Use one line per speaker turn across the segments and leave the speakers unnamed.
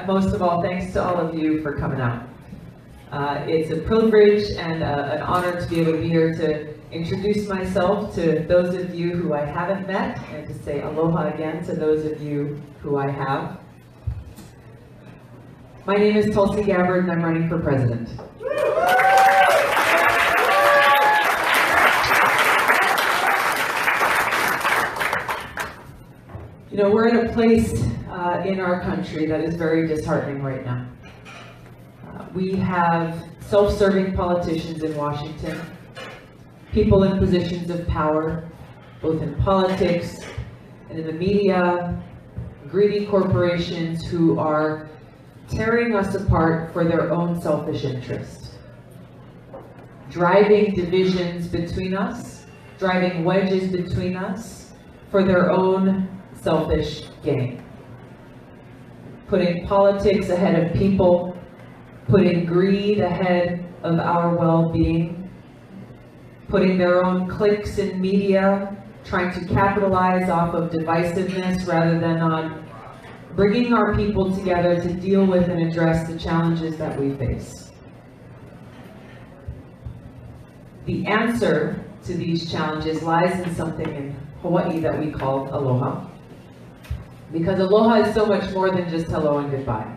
most of all, thanks to all of you for coming out. It's a privilege and an honor to be able to be here to introduce myself to those of you who I haven't met, and to say aloha again to those of you who I have. My name is Tulsi Gabbard, and I'm running for president. You know, we're in a place in our country that is very disheartening right now. We have self-serving politicians in Washington, people in positions of power, both in politics and in the media, greedy corporations who are tearing us apart for their own selfish interest, driving divisions between us, driving wedges between us for their own selfish gain, putting politics ahead of people, putting greed ahead of our well-being, putting their own cliques in media, trying to capitalize off of divisiveness rather than on bringing our people together to deal with and address the challenges that we face. The answer to these challenges lies in something in Hawaii that we call aloha. Because aloha is so much more than just hello and goodbye.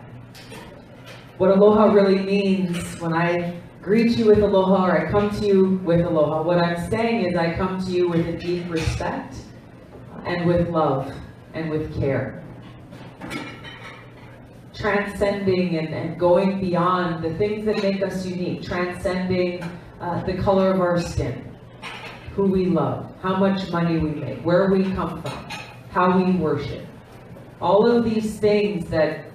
What aloha really means, when I greet you with aloha or I come to you with aloha, what I'm saying is I come to you with a deep respect and with love and with care. Transcending and going beyond the things that make us unique, transcending the color of our skin, who we love, how much money we make, where we come from, how we worship. All of these things that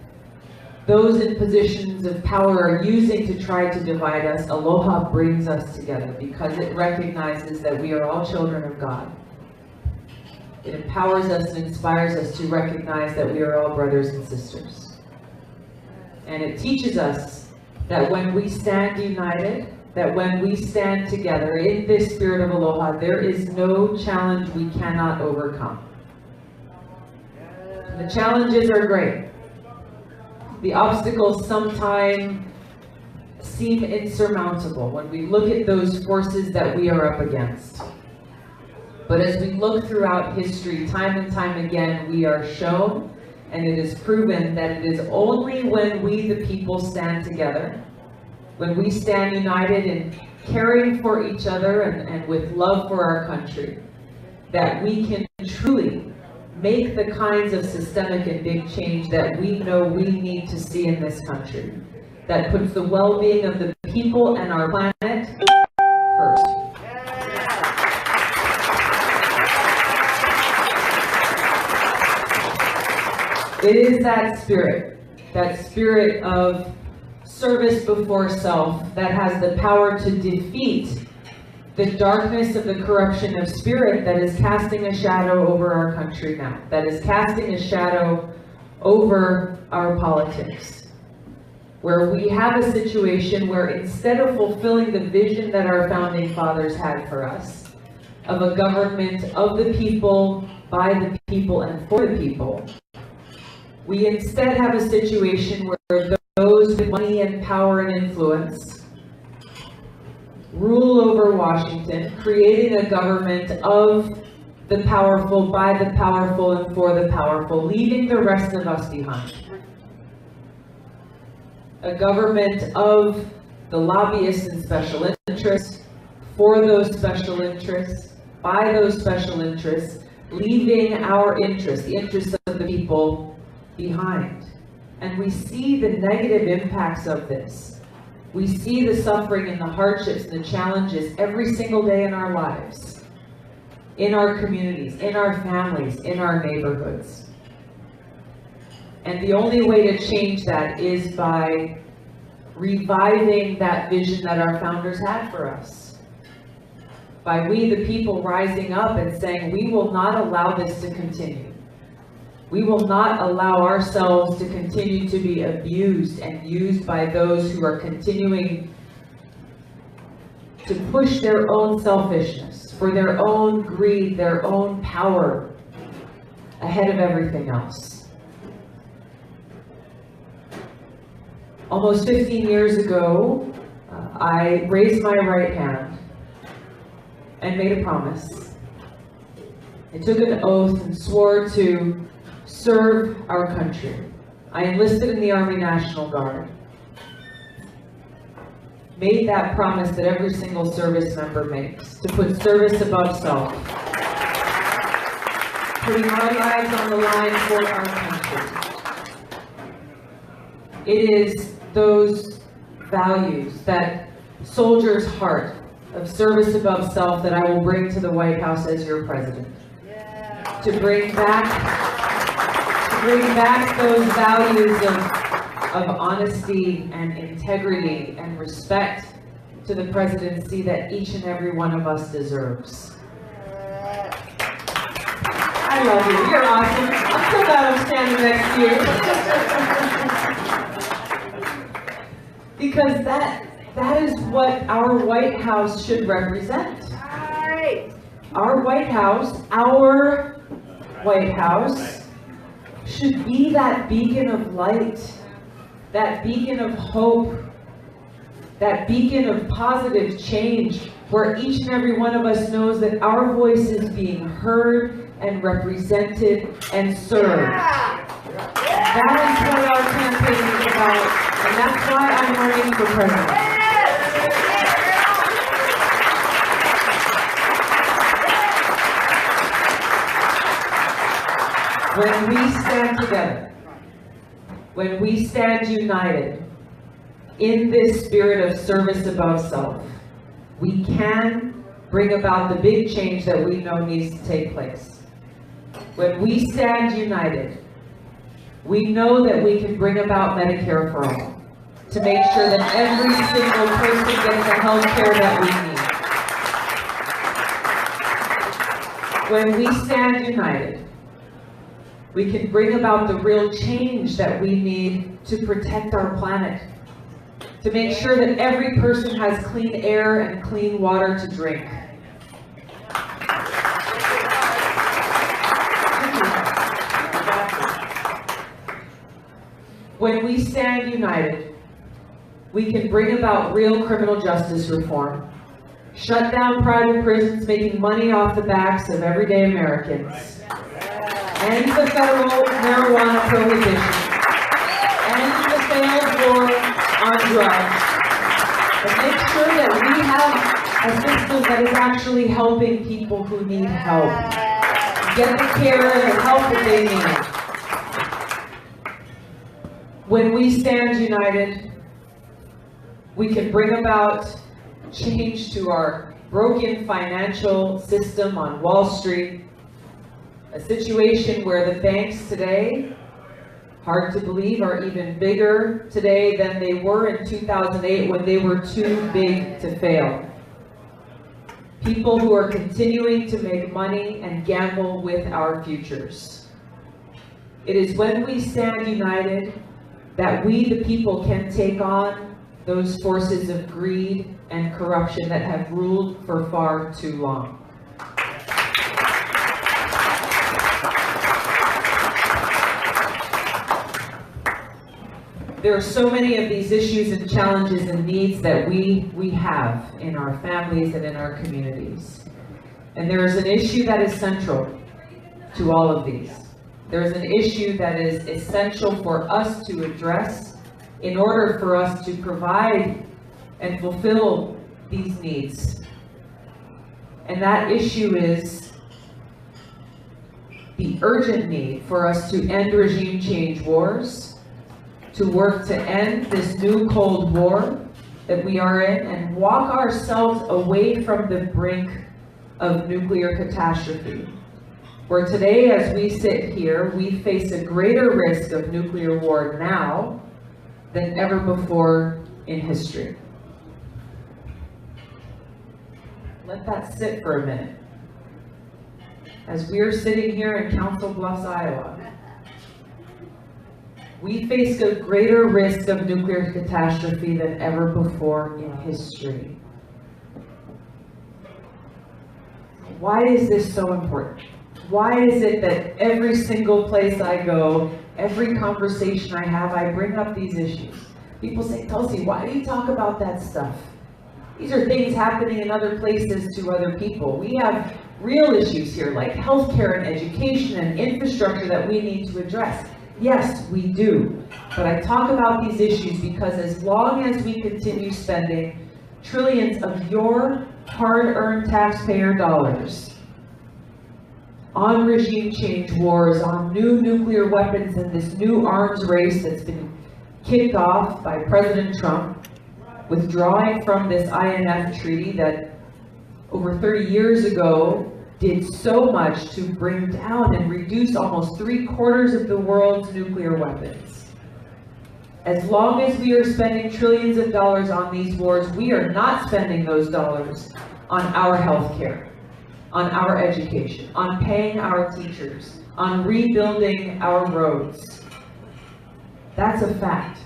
those in positions of power are using to try to divide us, aloha brings us together because it recognizes that we are all children of God. It empowers us and inspires us to recognize that we are all brothers and sisters. And it teaches us that when we stand united, that when we stand together in this spirit of aloha, there is no challenge we cannot overcome. The challenges are great. The obstacles sometimes seem insurmountable when we look at those forces that we are up against. But as we look throughout history, time and time again, we are shown, and it is proven, that it is only when we, the people, stand together, when we stand united in caring for each other and with love for our country, that we can truly make the kinds of systemic and big change that we know we need to see in this country, that puts the well-being of the people and our planet first. It is that spirit of service before self, that has the power to defeat the darkness of the corruption of spirit that is casting a shadow over our country now, that is casting a shadow over our politics, where we have a situation where instead of fulfilling the vision that our founding fathers had for us, of a government of the people, by the people, and for the people, we instead have a situation where those with money and power and influence rule over Washington, creating a government of the powerful, by the powerful, and for the powerful, leaving the rest of us behind. A government of the lobbyists and special interests, for those special interests, by those special interests, leaving our interests, the interests of the people, behind. And we see the negative impacts of this. We see the suffering and the hardships and the challenges every single day in our lives, in our communities, in our families, in our neighborhoods. And the only way to change that is by reviving that vision that our founders had for us. By we, the people, rising up and saying, we will not allow this to continue. We will not allow ourselves to continue to be abused and used by those who are continuing to push their own selfishness, for their own greed, their own power, ahead of everything else. Almost 15 years ago, I raised my right hand and made a promise. I took an oath and swore to serve our country. I enlisted in the Army National Guard. Made that promise that every single service member makes, to put service above self. Putting our lives on the line for our country. It is those values, that soldier's heart of service above self, that I will bring to the White House as your president. Yeah. To bring back those values of honesty and integrity and respect to the presidency that each and every one of us deserves. I love you. You're awesome. I'm so glad I'm standing next to you. Because that is what our White House should represent. Our White House should be that beacon of light, that beacon of hope, that beacon of positive change, where each and every one of us knows that our voice is being heard and represented and served. Yeah. That is what our campaign is about, and that's why I'm running for president. When we stand together, when we stand united in this spirit of service above self, we can bring about the big change that we know needs to take place. When we stand united, we know that we can bring about Medicare for all, to make sure that every single person gets the health care that we need. When we stand united, we can bring about the real change that we need to protect our planet, to make sure that every person has clean air and clean water to drink. When we stand united, we can bring about real criminal justice reform, shut down private prisons making money off the backs of everyday Americans, end the federal marijuana prohibition, end the failed war on drugs, and make sure that we have a system that is actually helping people who need help get the care and the help that they need. When we stand united, we can bring about change to our broken financial system on Wall Street, a situation where the banks today, hard to believe, are even bigger today than they were in 2008 when they were too big to fail. People who are continuing to make money and gamble with our futures. It is when we stand united that we, the people, can take on those forces of greed and corruption that have ruled for far too long. There are so many of these issues and challenges and needs that we have in our families and in our communities. And there is an issue that is central to all of these. There is an issue that is essential for us to address in order for us to provide and fulfill these needs. And that issue is the urgent need for us to end regime change wars, to work to end this new Cold War that we are in, and walk ourselves away from the brink of nuclear catastrophe. Where today, as we sit here, we face a greater risk of nuclear war now than ever before in history. Let that sit for a minute. As we're sitting here in Council Bluffs, Iowa, we face a greater risk of nuclear catastrophe than ever before in history. Why is this so important? Why is it that every single place I go, every conversation I have, I bring up these issues? People say, Tulsi, why do you talk about that stuff? These are things happening in other places to other people. We have real issues here, like healthcare and education and infrastructure that we need to address. Yes, we do. But I talk about these issues because as long as we continue spending trillions of your hard-earned taxpayer dollars on regime change wars, on new nuclear weapons, and this new arms race that's been kicked off by President Trump, withdrawing from this INF treaty that over 30 years ago did so much to bring down and reduce almost 3/4 of the world's nuclear weapons. As long as we are spending trillions of dollars on these wars, we are not spending those dollars on our health care, on our education, on paying our teachers, on rebuilding our roads. That's a fact.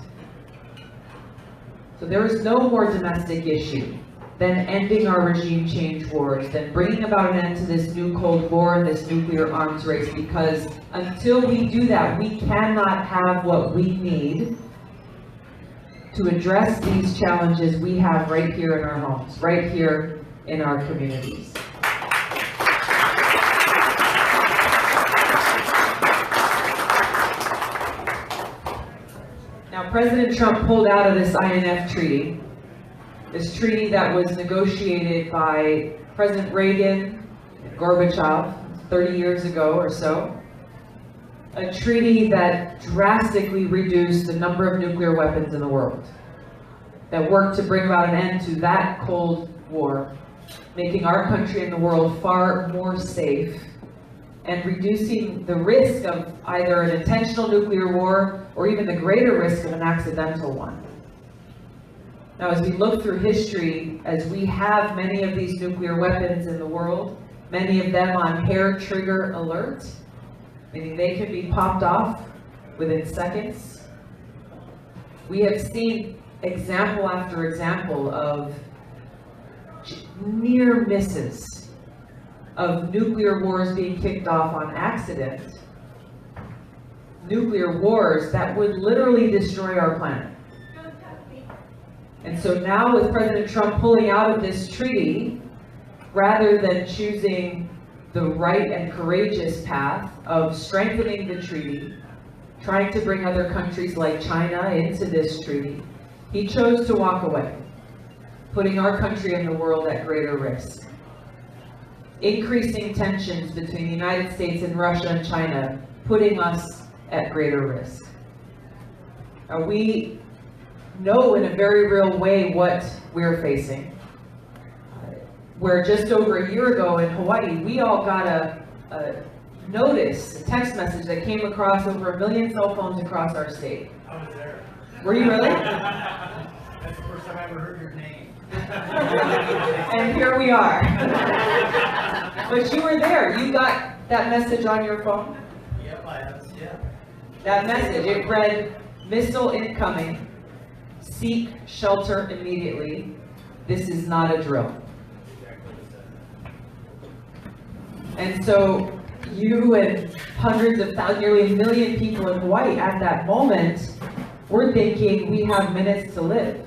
So there is no more domestic issue than ending our regime change wars, than bringing about an end to this new Cold War and this nuclear arms race, because until we do that, we cannot have what we need to address these challenges we have right here in our homes, right here in our communities. Now, President Trump pulled out of this INF treaty, this treaty that was negotiated by President Reagan and Gorbachev 30 years ago or so, a treaty that drastically reduced the number of nuclear weapons in the world, that worked to bring about an end to that Cold War, making our country and the world far more safe, and reducing the risk of either an intentional nuclear war or even the greater risk of an accidental one. Now, as we look through history, as we have many of these nuclear weapons in the world, many of them on hair trigger alert, meaning they can be popped off within seconds, we have seen example after example of near misses of nuclear wars being kicked off on accident. Nuclear wars that would literally destroy our planet. And so now with President Trump pulling out of this treaty, rather than choosing the right and courageous path of strengthening the treaty, trying to bring other countries like China into this treaty, he chose to walk away, putting our country and the world at greater risk. Increasing tensions between the United States and Russia and China, putting us at greater risk. Now, we know in a very real way what we're facing. Where just over a year ago in Hawaii, we all got a notice, a text message that came across over 1 million cell phones across our state.
I was there.
Were you really?
That's the first time I ever heard your name.
And here we are. But you were there. You got that message on your phone?
Yep, I have. Yeah.
That message, it read, "Missile incoming. Seek shelter immediately. This is not a drill." And so you and hundreds of thousands, nearly 1 million people in Hawaii at that moment were thinking, we have minutes to live,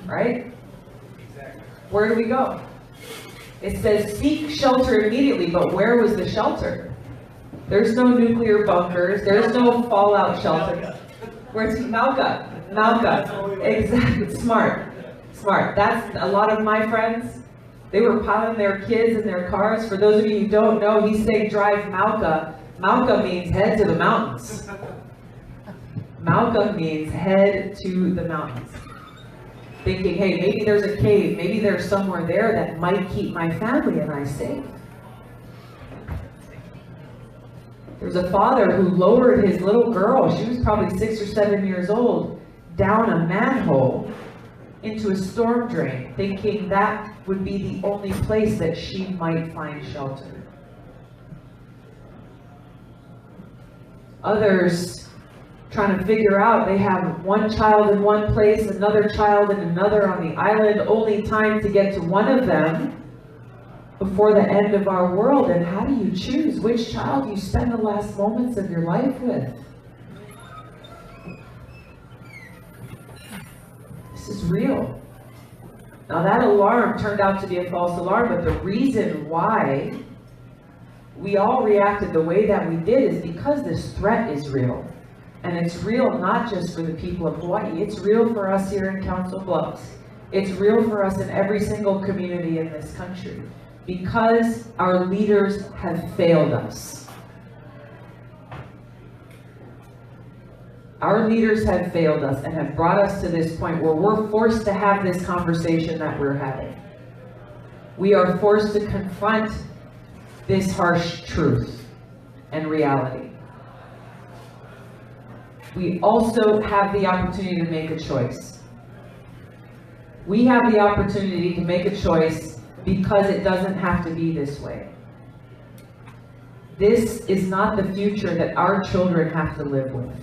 right?
Exactly.
Where do we go? It says seek shelter immediately, but where was the shelter? There's no nuclear bunkers, there's no fallout shelter. Where's Malka? Malka. Exactly. Smart. Smart. That's a lot of my friends. They were piling their kids in their cars. For those of you who don't know, he's saying drive Malka. Malka means head to the mountains. Malka means head to the mountains. Thinking, hey, maybe there's a cave, maybe there's somewhere there that might keep my family and I safe. There's a father who lowered his little girl, she was probably 6 or 7 years old, down a manhole into a storm drain, thinking that would be the only place that she might find shelter. Others trying to figure out, they have one child in one place, another child in another on the island, only time to get to one of them before the end of our world. And how do you choose which child you spend the last moments of your life with? real. Now that alarm turned out to be a false alarm, but the reason why we all reacted the way that we did is because this threat is real. And it's real not just for the people of Hawaii, it's real for us here in Council Bluffs. It's real for us in every single community in this country, because our leaders have failed us. Our leaders have failed us and have brought us to this point where we're forced to have this conversation that we're having. We are forced to confront this harsh truth and reality. We also have the opportunity to make a choice. We have the opportunity to make a choice because it doesn't have to be this way. This is not the future that our children have to live with.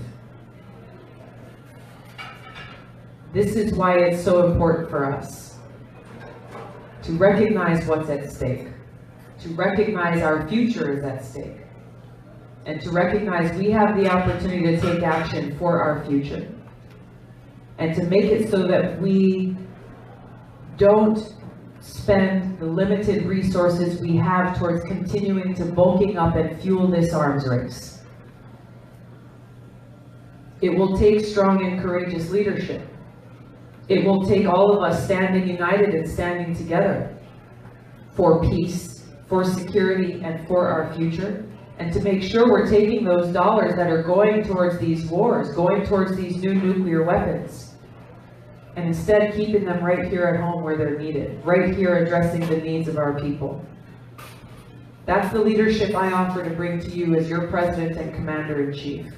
This is why it's so important for us to recognize what's at stake, to recognize our future is at stake, and to recognize we have the opportunity to take action for our future, and to make it so that we don't spend the limited resources we have towards continuing to bulking up and fuel this arms race. It will take strong and courageous leadership. It will take all of us standing united and standing together for peace, for security, and for our future, and to make sure we're taking those dollars that are going towards these wars, going towards these new nuclear weapons, and instead keeping them right here at home where they're needed, right here addressing the needs of our people. That's the leadership I offer to bring to you as your President and Commander-in-Chief,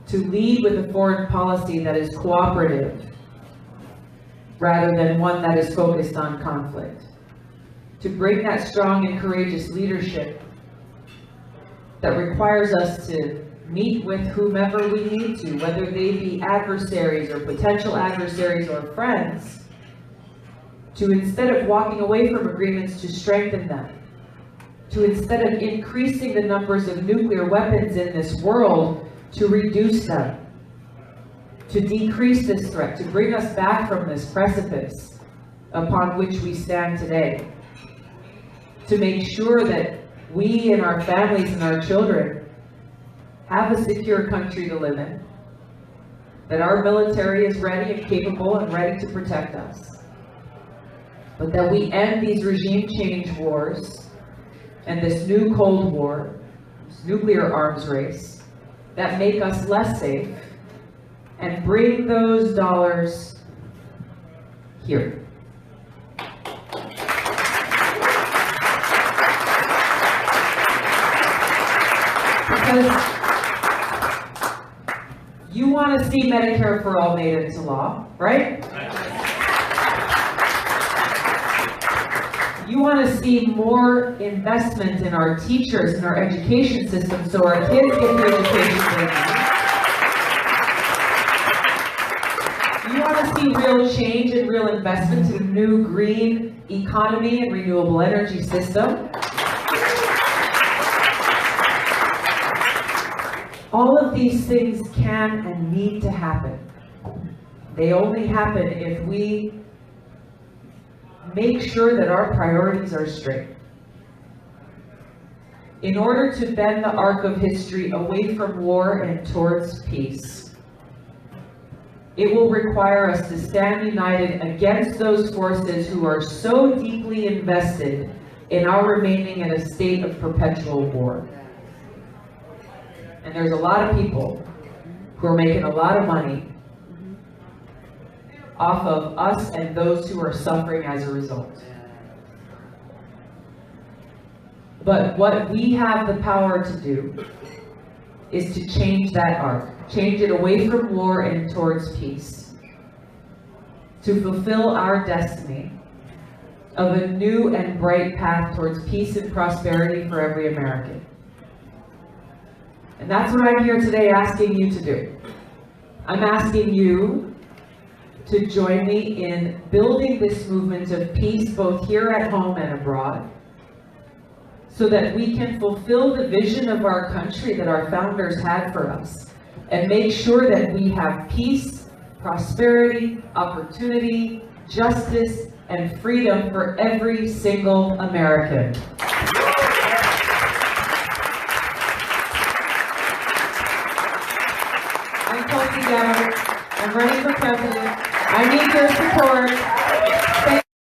to lead with a foreign policy that is cooperative, rather than one that is focused on conflict. To bring that strong and courageous leadership that requires us to meet with whomever we need to, whether they be adversaries or potential adversaries or friends, to instead of walking away from agreements, to strengthen them, to instead of increasing the numbers of nuclear weapons in this world, to reduce them, to decrease this threat, to bring us back from this precipice upon which we stand today, to make sure that we and our families and our children have a secure country to live in, that our military is ready and capable and ready to protect us, but that we end these regime change wars and this new Cold War, this nuclear arms race, that make us less safe, and bring those dollars here. Because you want to see Medicare for All made into law, right? You want to see more investment in our teachers and our education system so our kids get the education they need. You want to see real change and real investment in a new green economy and renewable energy system. All of these things can and need to happen. They only happen if we make sure that our priorities are straight. In order to bend the arc of history away from war and towards peace, it will require us to stand united against those forces who are so deeply invested in our remaining in a state of perpetual war. And there's a lot of people who are making a lot of money off of us and those who are suffering as a result. But what we have the power to do is to change that arc, change it away from war and towards peace, to fulfill our destiny of a new and bright path towards peace and prosperity for every American. And that's what I'm here today asking you to do. I'm asking you to join me in building this movement of peace both here at home and abroad, so that we can fulfill the vision of our country that our founders had for us, and make sure that we have peace, prosperity, opportunity, justice, and freedom for every single American. I'm Tulsi Gabbard. I'm running for president. I need your support.